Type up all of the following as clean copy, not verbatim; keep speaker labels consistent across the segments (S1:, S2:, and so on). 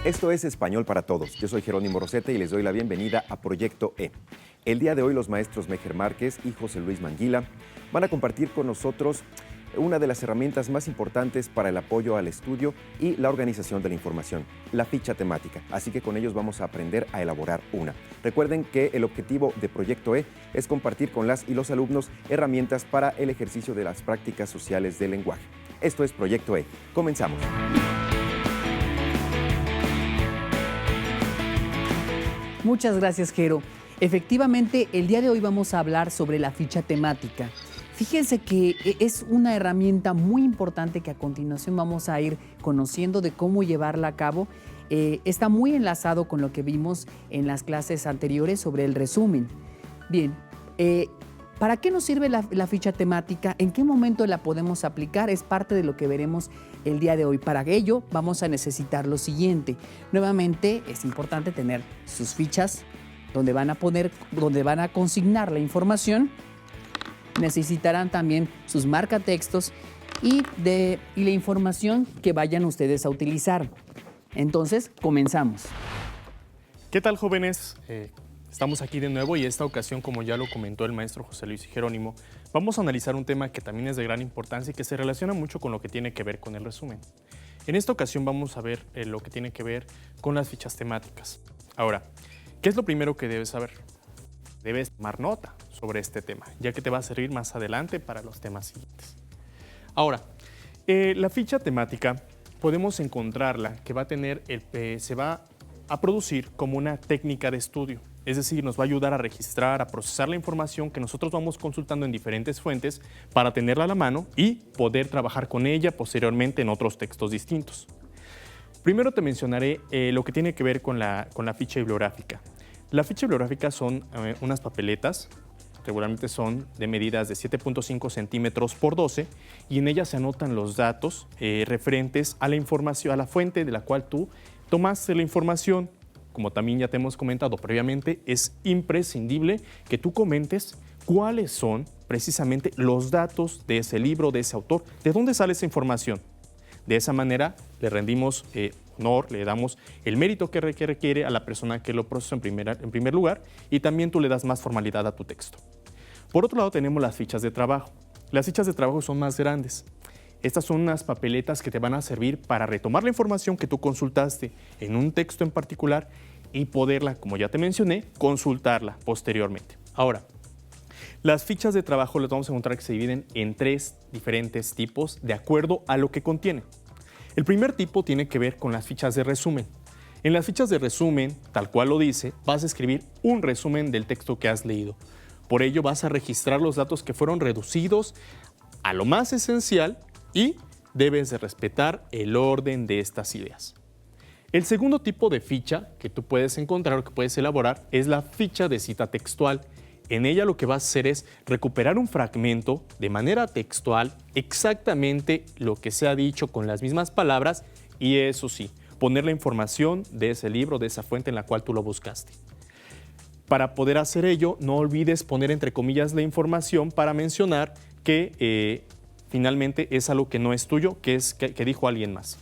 S1: Esto es Español para Todos. Yo soy Jerónimo Rosete y les doy la bienvenida a Proyecto E. El día de hoy los maestros Mejer Márquez y José Luis Manguila van a compartir con nosotros una de las herramientas más importantes para el apoyo al estudio y la organización de la información, la ficha temática. Así que con ellos vamos a aprender a elaborar una. Recuerden que el objetivo de Proyecto E es compartir con las y los alumnos herramientas para el ejercicio de las prácticas sociales del lenguaje. Esto es Proyecto E. Comenzamos.
S2: Muchas gracias, Jero. Efectivamente, el día de hoy vamos a hablar sobre la ficha temática. Fíjense que es una herramienta muy importante que a continuación vamos a ir conociendo de cómo llevarla a cabo. Está muy enlazado con lo que vimos en las clases anteriores sobre el resumen. Bien, ¿para qué nos sirve la ficha temática? ¿En qué momento la podemos aplicar? Es parte de lo que veremos el día de hoy. Para ello vamos a necesitar lo siguiente. Nuevamente es importante tener sus fichas donde van a consignar la información. Necesitarán también sus marcatextos y la información que vayan ustedes a utilizar. Entonces, comenzamos.
S3: ¿Qué tal, jóvenes? Estamos aquí de nuevo y esta ocasión, como ya lo comentó el maestro José Luis y Jerónimo, vamos a analizar un tema que también es de gran importancia y que se relaciona mucho con lo que tiene que ver con el resumen. En esta ocasión vamos a ver lo que tiene que ver con las fichas temáticas. Ahora, ¿qué es lo primero que debes saber? Debes tomar nota sobre este tema, ya que te va a servir más adelante para los temas siguientes. Ahora, la ficha temática podemos encontrarla que va a tener, se va a producir como una técnica de estudio. Es decir, nos va a ayudar a registrar, a procesar la información que nosotros vamos consultando en diferentes fuentes para tenerla a la mano y poder trabajar con ella posteriormente en otros textos distintos. Primero te mencionaré lo que tiene que ver con la ficha bibliográfica. La ficha bibliográfica son unas papeletas, regularmente son de medidas de 7.5 centímetros por 12 y en ellas se anotan los datos referentes a la información, a la fuente de la cual tú tomaste la información. Como también ya te hemos comentado previamente, es imprescindible que tú comentes cuáles son precisamente los datos de ese libro, de ese autor, de dónde sale esa información. De esa manera le rendimos honor, le damos el mérito que requiere a la persona que lo procesó en primer lugar y también tú le das más formalidad a tu texto. Por otro lado tenemos las fichas de trabajo. Las fichas de trabajo son más grandes. Estas son unas papeletas que te van a servir para retomar la información que tú consultaste en un texto en particular y poderla, como ya te mencioné, consultarla posteriormente. Ahora, las fichas de trabajo las vamos a encontrar que se dividen en 3 diferentes tipos de acuerdo a lo que contiene. El primer tipo tiene que ver con las fichas de resumen. En las fichas de resumen, tal cual lo dice, vas a escribir un resumen del texto que has leído. Por ello vas a registrar los datos que fueron reducidos a lo más esencial y debes de respetar el orden de estas ideas. El segundo tipo de ficha que tú puedes encontrar o que puedes elaborar es la ficha de cita textual. En ella lo que vas a hacer es recuperar un fragmento de manera textual, exactamente lo que se ha dicho con las mismas palabras y eso sí, poner la información de ese libro, de esa fuente en la cual tú lo buscaste. Para poder hacer ello, no olvides poner entre comillas la información para mencionar que finalmente es algo que no es tuyo, que dijo alguien más.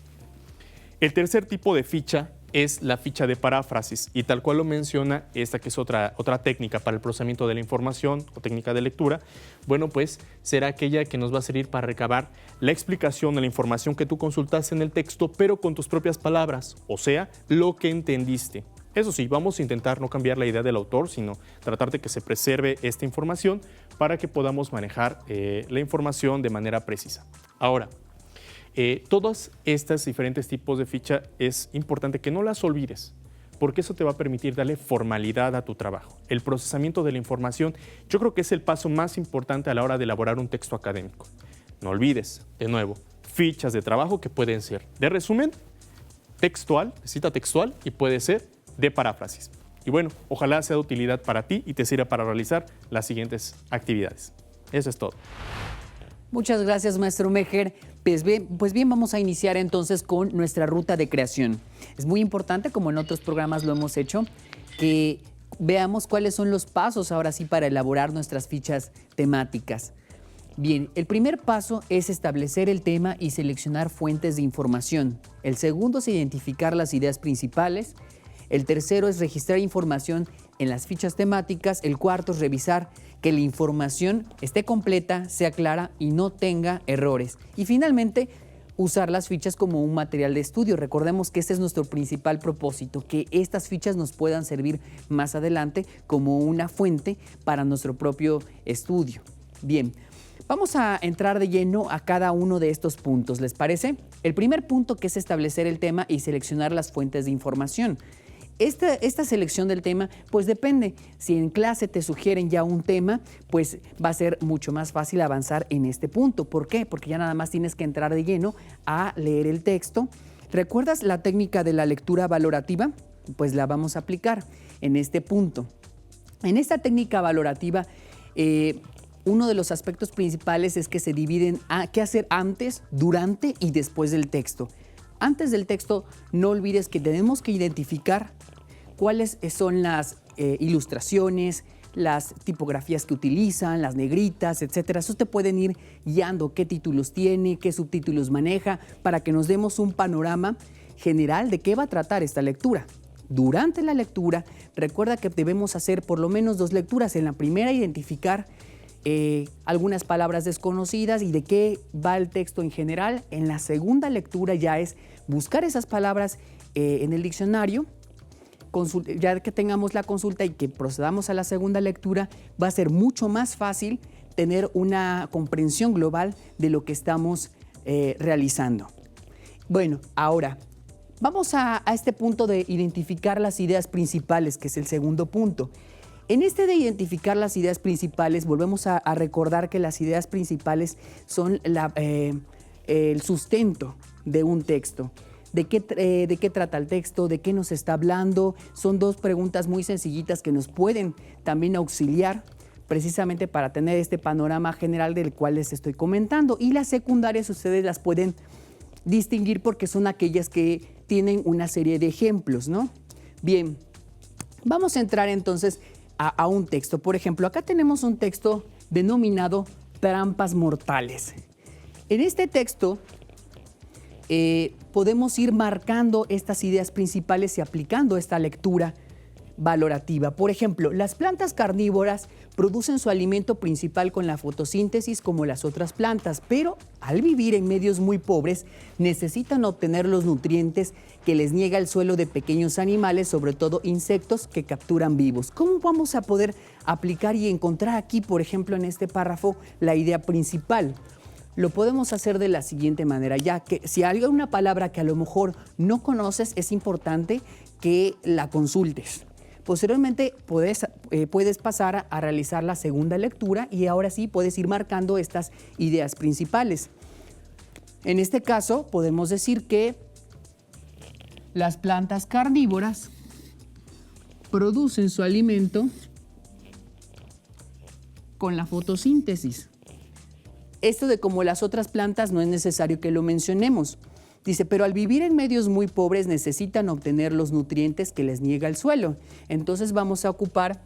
S3: El tercer tipo de ficha es la ficha de paráfrasis y tal cual lo menciona esta que es otra técnica para el procesamiento de la información o técnica de lectura, bueno pues será aquella que nos va a servir para recabar la explicación de la información que tú consultaste en el texto pero con tus propias palabras, o sea, lo que entendiste. Eso sí, vamos a intentar no cambiar la idea del autor, sino tratar de que se preserve esta información para que podamos manejar la información de manera precisa. Ahora, todos estos diferentes tipos de ficha es importante que no las olvides, porque eso te va a permitir darle formalidad a tu trabajo. El procesamiento de la información yo creo que es el paso más importante a la hora de elaborar un texto académico. No olvides, de nuevo, fichas de trabajo que pueden ser de resumen, textual, de cita textual y puede ser de paráfrasis. Y bueno, ojalá sea de utilidad para ti y te sirva para realizar las siguientes actividades. Eso es todo.
S2: Muchas gracias, maestro Mejer. Pues bien, vamos a iniciar entonces con nuestra ruta de creación. Es muy importante, como en otros programas lo hemos hecho, que veamos cuáles son los pasos ahora sí para elaborar nuestras fichas temáticas. Bien, el primer paso es establecer el tema y seleccionar fuentes de información. El segundo es identificar las ideas principales. El tercero es registrar información en las fichas temáticas. El cuarto es revisar que la información esté completa, sea clara y no tenga errores. Y finalmente, usar las fichas como un material de estudio. Recordemos que este es nuestro principal propósito, que estas fichas nos puedan servir más adelante como una fuente para nuestro propio estudio. Bien, vamos a entrar de lleno a cada uno de estos puntos, ¿les parece? El primer punto, que es establecer el tema y seleccionar las fuentes de información. Esta selección del tema, pues depende. Si en clase te sugieren ya un tema, pues va a ser mucho más fácil avanzar en este punto. ¿Por qué? Porque ya nada más tienes que entrar de lleno a leer el texto. ¿Recuerdas la técnica de la lectura valorativa? Pues la vamos a aplicar en este punto. En esta técnica valorativa, uno de los aspectos principales es que se dividen a qué hacer antes, durante y después del texto. Antes del texto, no olvides que tenemos que identificar cuáles son las ilustraciones, las tipografías que utilizan, las negritas, etcétera. Eso te pueden ir guiando qué títulos tiene, qué subtítulos maneja, para que nos demos un panorama general de qué va a tratar esta lectura. Durante la lectura, recuerda que debemos hacer por lo menos 2 lecturas. En la primera, identificar algunas palabras desconocidas y de qué va el texto en general. En la segunda lectura ya es buscar esas palabras en el diccionario. Ya que tengamos la consulta y que procedamos a la segunda lectura, va a ser mucho más fácil tener una comprensión global de lo que estamos realizando. Bueno, ahora vamos a este punto de identificar las ideas principales, que es el segundo punto. En este de identificar las ideas principales, volvemos a recordar que las ideas principales son el sustento de un texto. ¿De qué trata el texto? ¿De qué nos está hablando? Son 2 preguntas muy sencillitas que nos pueden también auxiliar precisamente para tener este panorama general del cual les estoy comentando. Y las secundarias ustedes las pueden distinguir porque son aquellas que tienen una serie de ejemplos, ¿no? Bien, vamos a entrar entonces a un texto. Por ejemplo, acá tenemos un texto denominado Trampas Mortales. En este texto podemos ir marcando estas ideas principales y aplicando esta lectura valorativa. Por ejemplo, las plantas carnívoras producen su alimento principal con la fotosíntesis como las otras plantas, pero al vivir en medios muy pobres necesitan obtener los nutrientes que les niega el suelo de pequeños animales, sobre todo insectos que capturan vivos. ¿Cómo vamos a poder aplicar y encontrar aquí, por ejemplo, en este párrafo, la idea principal? Lo podemos hacer de la siguiente manera, ya que si hay una palabra que a lo mejor no conoces, es importante que la consultes. Posteriormente puedes pasar a realizar la segunda lectura y ahora sí puedes ir marcando estas ideas principales. En este caso podemos decir que las plantas carnívoras producen su alimento con la fotosíntesis. Esto de como las otras plantas no es necesario que lo mencionemos. Dice, pero al vivir en medios muy pobres necesitan obtener los nutrientes que les niega el suelo. Entonces vamos a ocupar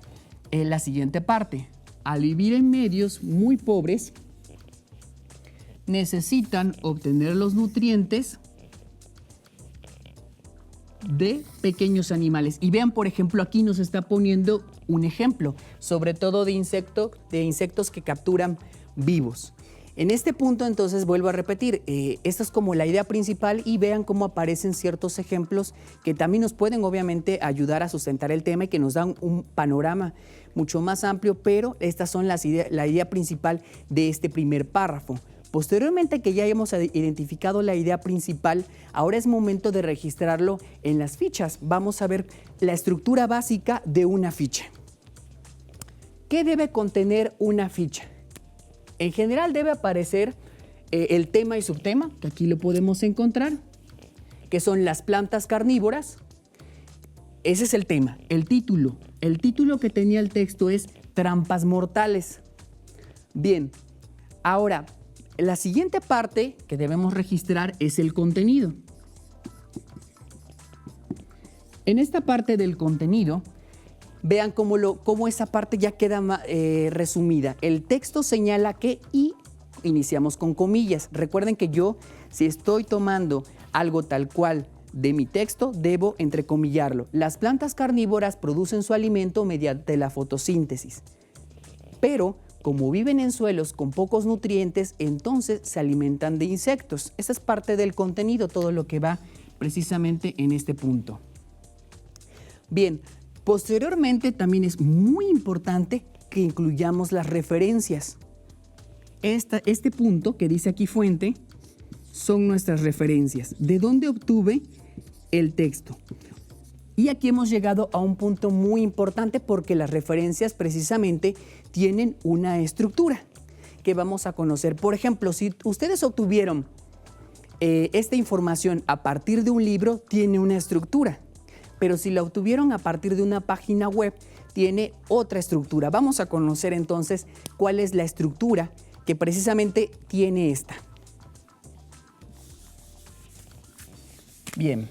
S2: la siguiente parte. Al vivir en medios muy pobres necesitan obtener los nutrientes de pequeños animales. Y vean, por ejemplo, aquí nos está poniendo un ejemplo, sobre todo de insectos que capturan vivos. En este punto, entonces, vuelvo a repetir, esto es como la idea principal y vean cómo aparecen ciertos ejemplos que también nos pueden, obviamente, ayudar a sustentar el tema y que nos dan un panorama mucho más amplio, pero estas son la idea principal de este primer párrafo. Posteriormente que ya hemos identificado la idea principal, ahora es momento de registrarlo en las fichas. Vamos a ver la estructura básica de una ficha. ¿Qué debe contener una ficha? En general debe aparecer el tema y subtema, que aquí lo podemos encontrar, que son las plantas carnívoras. Ese es el tema. El título que tenía el texto es Trampas Mortales. Bien, ahora, la siguiente parte que debemos registrar es el contenido. En esta parte del contenido, vean cómo esa parte ya queda resumida. El texto señala que y iniciamos con comillas. Recuerden que yo, si estoy tomando algo tal cual de mi texto, debo entrecomillarlo. Las plantas carnívoras producen su alimento mediante la fotosíntesis, pero como viven en suelos con pocos nutrientes, entonces se alimentan de insectos. Esa es parte del contenido, todo lo que va precisamente en este punto. Bien, posteriormente también es muy importante que incluyamos las referencias. Este punto que dice aquí fuente son nuestras referencias. ¿De dónde obtuve el texto? Y aquí hemos llegado a un punto muy importante porque las referencias precisamente tienen una estructura que vamos a conocer. Por ejemplo, si ustedes obtuvieron esta información a partir de un libro, tiene una estructura. Pero si la obtuvieron a partir de una página web, tiene otra estructura. Vamos a conocer entonces cuál es la estructura que precisamente tiene esta. Bien,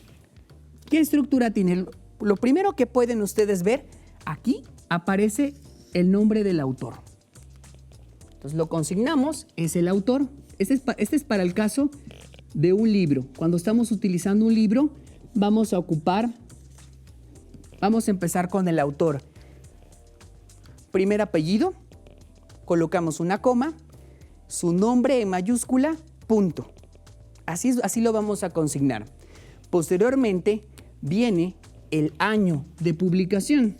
S2: ¿qué estructura tiene? Lo primero que pueden ustedes ver, aquí aparece el nombre del autor. Entonces lo consignamos, es el autor. Este es para el caso de un libro. Cuando estamos utilizando un libro, vamos a empezar con el autor. Primer apellido, colocamos una coma, su nombre en mayúscula, punto. Así lo vamos a consignar. Posteriormente viene el año de publicación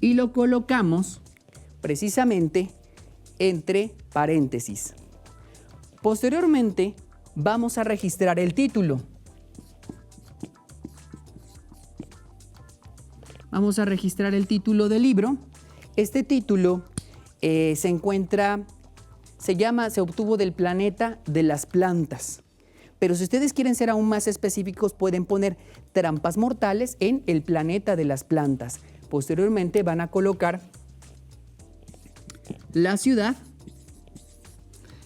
S2: y lo colocamos precisamente entre paréntesis. Posteriormente vamos a registrar el título. Vamos a registrar el título del libro. Este título se obtuvo del planeta de las plantas. Pero si ustedes quieren ser aún más específicos, pueden poner trampas mortales en el planeta de las plantas. Posteriormente van a colocar la ciudad.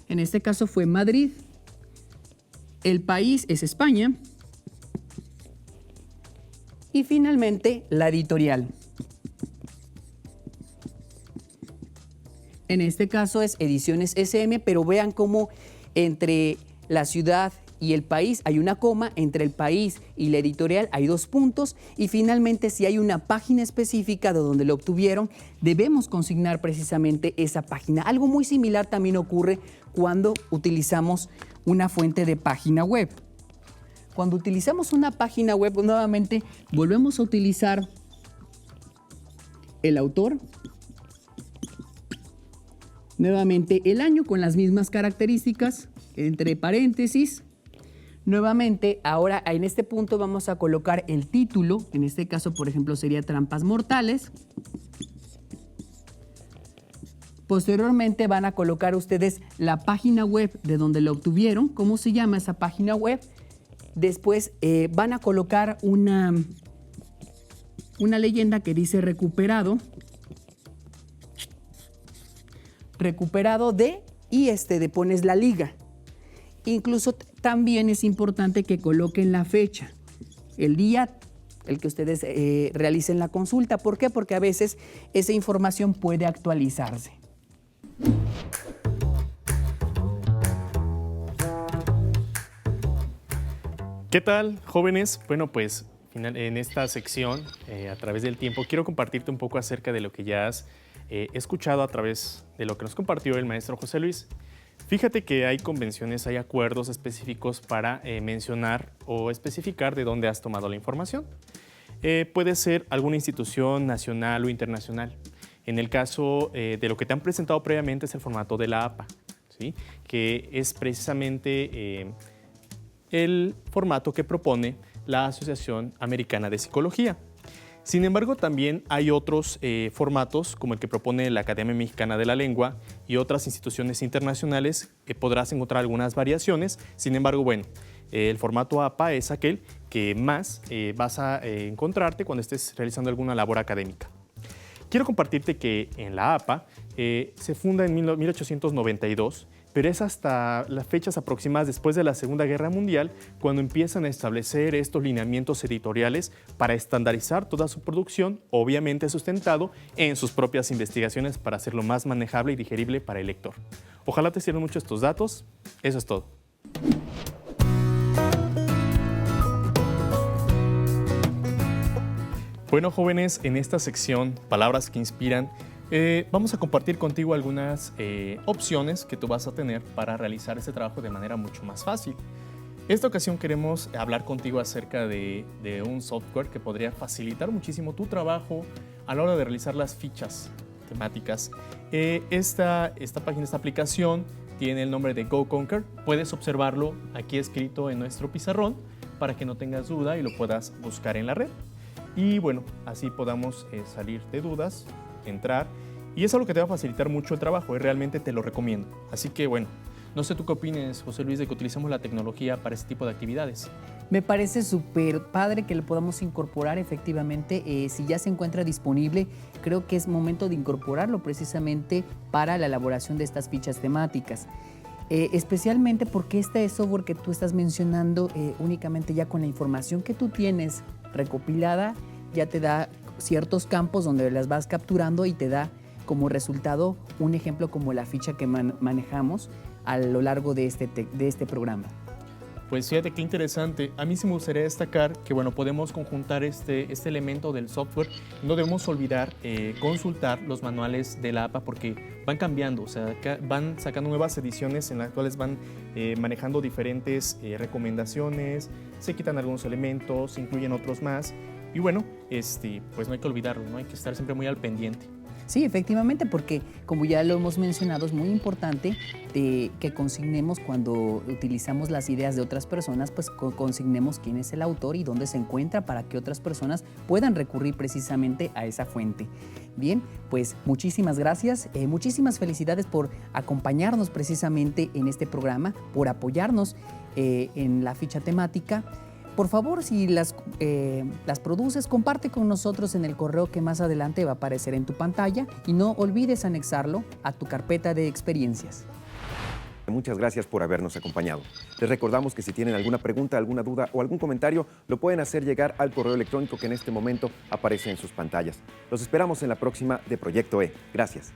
S2: En este caso fue Madrid. El país es España. Y finalmente la editorial. En este caso es Ediciones SM, pero vean cómo entre la ciudad y el país hay una coma, entre el país y la editorial hay 2 puntos y finalmente si hay una página específica de donde lo obtuvieron, debemos consignar precisamente esa página. Algo muy similar también ocurre cuando utilizamos una fuente de página web. Cuando utilizamos una página web, nuevamente volvemos a utilizar el autor, nuevamente el año con las mismas características, entre paréntesis. Nuevamente, ahora en este punto vamos a colocar el título, en este caso, por ejemplo, sería Trampas Mortales. Posteriormente van a colocar ustedes la página web de donde lo obtuvieron, cómo se llama esa página web. Después van a colocar una leyenda que dice recuperado de, y de pones la liga. Incluso también es importante que coloquen la fecha, el día, el que ustedes realicen la consulta. ¿Por qué? Porque a veces esa información puede actualizarse.
S3: ¿Qué tal, jóvenes? Bueno, pues en esta sección, a través del tiempo, quiero compartirte un poco acerca de lo que ya has escuchado a través de lo que nos compartió el maestro José Luis. Fíjate que hay convenciones, hay acuerdos específicos para mencionar o especificar de dónde has tomado la información. Puede ser alguna institución nacional o internacional. En el caso de lo que te han presentado previamente es el formato de la APA, ¿sí? Que es precisamente el formato que propone la Asociación Americana de Psicología. Sin embargo, también hay otros formatos, como el que propone la Academia Mexicana de la Lengua y otras instituciones internacionales, que podrás encontrar algunas variaciones. Sin embargo, bueno, el formato APA es aquel que más vas a encontrarte cuando estés realizando alguna labor académica. Quiero compartirte que en la APA se funda en 1892, pero es hasta las fechas aproximadas después de la Segunda Guerra Mundial cuando empiezan a establecer estos lineamientos editoriales para estandarizar toda su producción, obviamente sustentado en sus propias investigaciones para hacerlo más manejable y digerible para el lector. Ojalá te sirvan mucho estos datos. Eso es todo. Bueno, jóvenes, en esta sección, Palabras que Inspiran, vamos a compartir contigo algunas opciones que tú vas a tener para realizar este trabajo de manera mucho más fácil. Esta ocasión queremos hablar contigo acerca de un software que podría facilitar muchísimo tu trabajo a la hora de realizar las fichas temáticas. Esta página, esta aplicación, tiene el nombre de GoConquer. Puedes observarlo aquí escrito en nuestro pizarrón para que no tengas duda y lo puedas buscar en la red. Y bueno, así podamos salir de dudas, entrar, y es algo que te va a facilitar mucho el trabajo, y realmente te lo recomiendo. Así que bueno, no sé tú qué opines, José Luis, de que utilicemos la tecnología para este tipo de actividades.
S2: Me parece súper padre que lo podamos incorporar efectivamente. Si ya se encuentra disponible, creo que es momento de incorporarlo precisamente para la elaboración de estas fichas temáticas. Especialmente porque este software que tú estás mencionando, únicamente ya con la información que tú tienes recopilada, ya te da ciertos campos donde las vas capturando y te da como resultado un ejemplo como la ficha que manejamos a lo largo de este programa.
S3: Pues fíjate qué interesante. A mí sí me gustaría destacar que bueno, podemos conjuntar este elemento del software. No debemos olvidar consultar los manuales de la APA porque van cambiando, o sea, van sacando nuevas ediciones en las cuales van manejando diferentes recomendaciones, se quitan algunos elementos, se incluyen otros más. Y bueno, pues no hay que olvidarlo, ¿no? Hay que estar siempre muy al pendiente.
S2: Sí, efectivamente, porque como ya lo hemos mencionado, es muy importante que consignemos cuando utilizamos las ideas de otras personas, pues consignemos quién es el autor y dónde se encuentra para que otras personas puedan recurrir precisamente a esa fuente. Bien, pues muchísimas gracias, muchísimas felicidades por acompañarnos precisamente en este programa, por apoyarnos en la ficha temática. Por favor, si las produces, comparte con nosotros en el correo que más adelante va a aparecer en tu pantalla y no olvides anexarlo a tu carpeta de experiencias.
S1: Muchas gracias por habernos acompañado. Les recordamos que si tienen alguna pregunta, alguna duda o algún comentario, lo pueden hacer llegar al correo electrónico que en este momento aparece en sus pantallas. Los esperamos en la próxima de Proyecto E. Gracias.